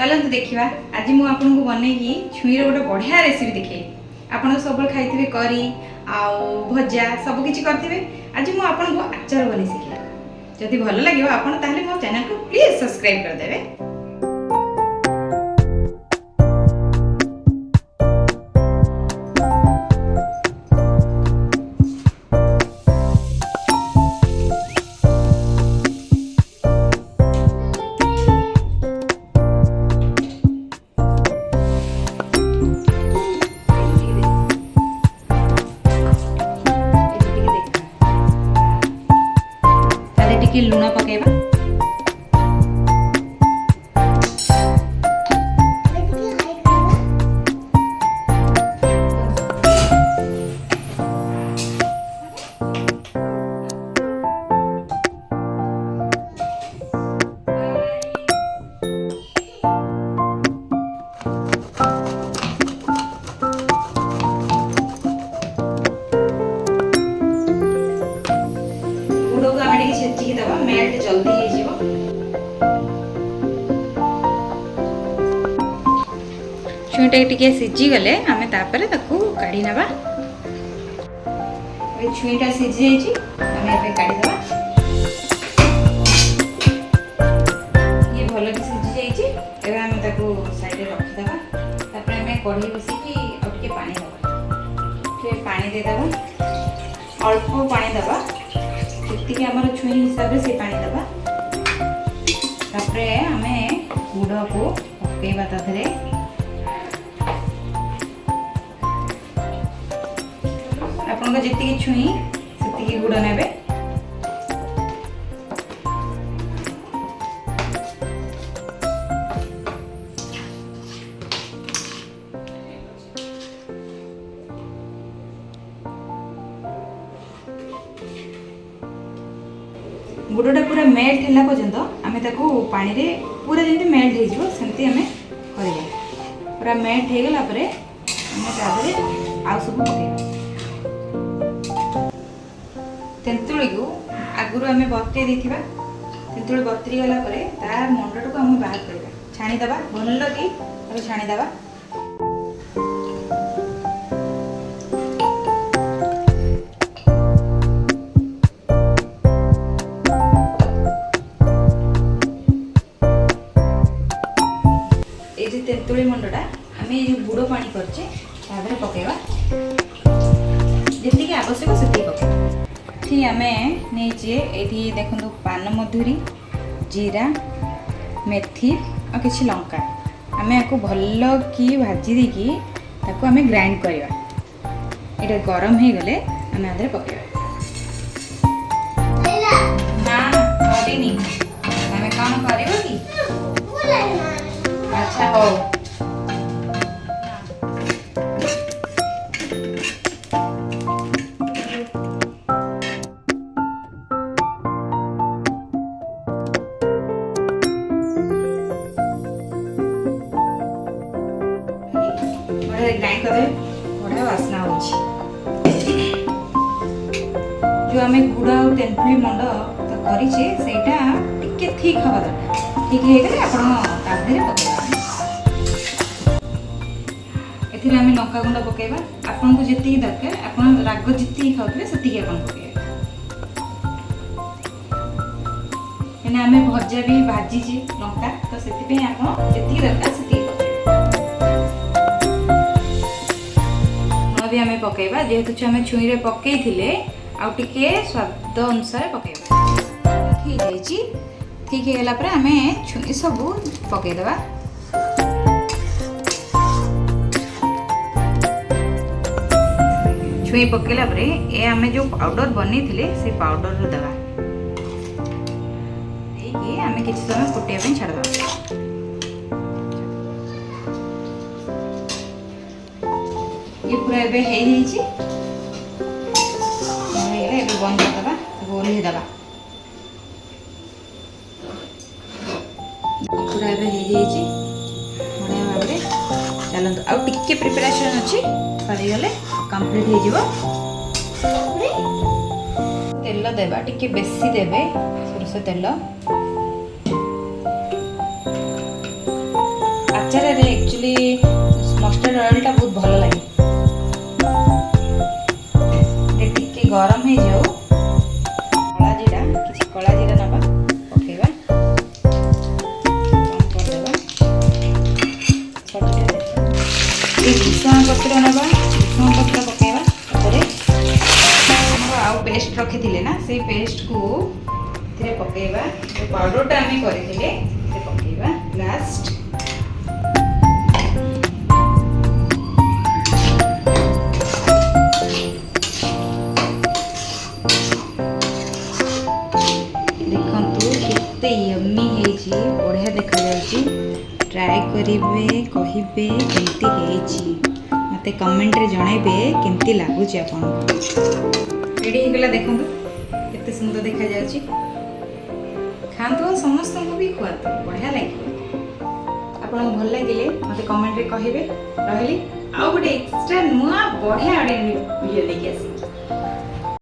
चलते देखा आज मुझे आपको बनईकि छुईर गोटे बढ़िया रेसिपी देखे। आप सब खाई करी आउ भजा सबकि करेंगे। आज मुझे आपको आचार बन शिखे। जदि भल लगे आप मो चैनल को प्लीज सब्सक्राइब करदे। टिके लुण पकेबा मेल्ट जल्दी छुईटा टिके सीझी गले आमे तापर ताकू काढी नबा। छुईटा सीझी जाइछि आमे एबे काढी दबा। ये भलो कि सीझी जाइछि एबे आमे ताकू साइड रे रखि दबा। तापर आमे कढ़ी बसी कि आ टिके पानी दबा। फिर पानी दे दबा, अल्प पानी दबा जितकी हमर छुई हिसाब से पानी दबा। तापरे आमे गुड़ को पकेबा ताथरे। आपन जितकी छुई सेतिकी गुड़ नेबे। गुड़टा पूरा मेल्ट होला पर्यंत आमे ताको पानी रे पूरा जंती मेल्ट हे जिवो सेंती आमे करबा। पूरा मेल्ट हे गेला परे आमे तादरे आ सब पकेबा। तेंतुली को आगुरु आमे बत्ते देथिबा। तेंतुली बत्तरी गला परे तार मंडटा को आमे बाहर करबा, छाणी दबा। भल कि ताको छाणी दबा। तेंतुली मंडटा आमे ये गुड़ पानी करछे तादरे पकेबा। जेतिके आवश्यक सेति पकेबा। ठीक आमे नेचे एठी देखंतु पान मधुरी, जीरा, मेथी और किछि लंका आमे आको भल्लो की भाजी देकी ताको आमे ग्राइंड करबा। एटा गरम हे गले आमे आदरे पकेबा। ना करिनी आमे काम करबो की? अच्छा हो ग्राइंड कर बढ़िया वासना होची। जो आमे गुड़ और तेंतुली मंड तो करिछे सेटा टिके ठीक हवा दरकार। ठीक हे गेले आपण ताधरे पकेबा। एथिरे आमे लंका गुंड पकेबा। आपन को जेति दरकार आपण राग जेति खाउतबे सेति आपन पकेबा। एने आमे भजा भी भाजी जे लंका तो सेति पे आपण जेति दरकार सेति भी आमे पकेबा। जेहेतु आमे छुई रे पकेई थिले आ टिके स्वाद अनुसार पकेबा। ठीक जाइछि। ठीक हे गेला पर आमे छुई सब पकेई दबा। छुई पकेला पर ए आमे जो पाउडर बनै थिले से पाउडर रो दबा। एके आमे किछि समय फुटिया पे छाड़ दबा। ये पूरा एबे हे जाइछि। एबे बंद कर दबा, गोली दबा। पूरा एबे हे जाइछि बढ़िया भाबरे। चलंतु आ टिके प्रिपरेशन अछि सरी गले कंप्लीट हे जिवो। तेल देबा टिके बेसी देबे सरस तेल। एक्चुअली मस्टर्ड ऑयल टा बहुत भल लगे टिके गरम हो जाओ कला जीरा किसी कला जीरा नवा पकेबा कम कर देबा भूषण पत्र नवा भूषण पत्र पकेबा तारे आउ पेस्ट रखी ना से पेस्ट को पकेबा जो पाउडर आम करते पकेबा लास्ट देखु केते यम्मी हेजी बढ़िया देखा जाउची ट्राई करिवे कहिबे केमती हेजी मते कमेंट रे जणाइबे केमती लागुची आपन रेडी हे गला देखु केते सुंदर देखा जाउची खातु समस्त को भी खुआतु बढ़िया लगे आपन भल लगे मते कमेंट रे कहिबे रहली आ गोटे एक्स्ट्रा नुआ बढ़िया वीडियो लेके आसी।